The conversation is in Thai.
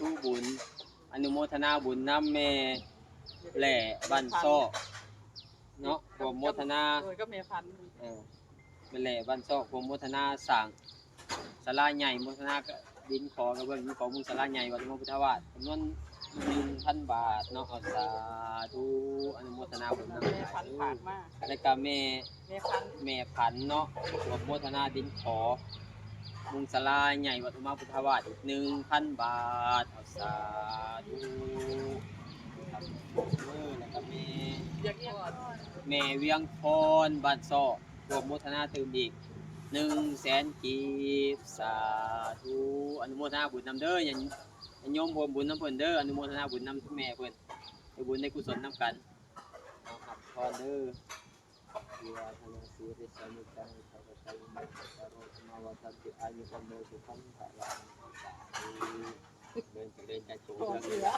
ธุบุญอนุโมทนาบุญนำแม่แหล่บ้านซอกเนาะร่วมโมทนาโดยก็แม่พันธุ์แม่แหล่บ้านซอกร่วมโมทนาสร้างศาลาใหญ่โมทนาก็ดินขอกระเบื้องดินขอมุงศาลาใหญ่วัดหลวงพ่อพุทธวาสจำนวน1,000 บาทเนาะสาธุอนุโมทนาบุญนำ แม่พันธุ์ฝากมา แล้วก็แม่ แม่พันธุ์ แม่พันธุ์เนาะร่วมโมทนาดินขอมุงศาลาใหญ่วัดหลวงพ่อพุทธวาสอีก1,000 บาทสาธุครับแล้วก็อยากก่อน แม่เวียงพรบ้านซอกร่วมโมทนาตื่มอีก100,000 กีบสาธุอนุโมทนาบุญนำเด้ออย่าโยมร่วมบุญนำเพิ่นเด้ออนุโมทนาบุญนำแม่เพิ่นได้บุญได้กุศลนำกันเอาครับพรเด้อเวลาทนาสีริสานุจังขาวใจมุขสารสมาวัฏติอายุวันโนสุขังภะลังสาธุเดินใจโฉมเรื่องใหญ่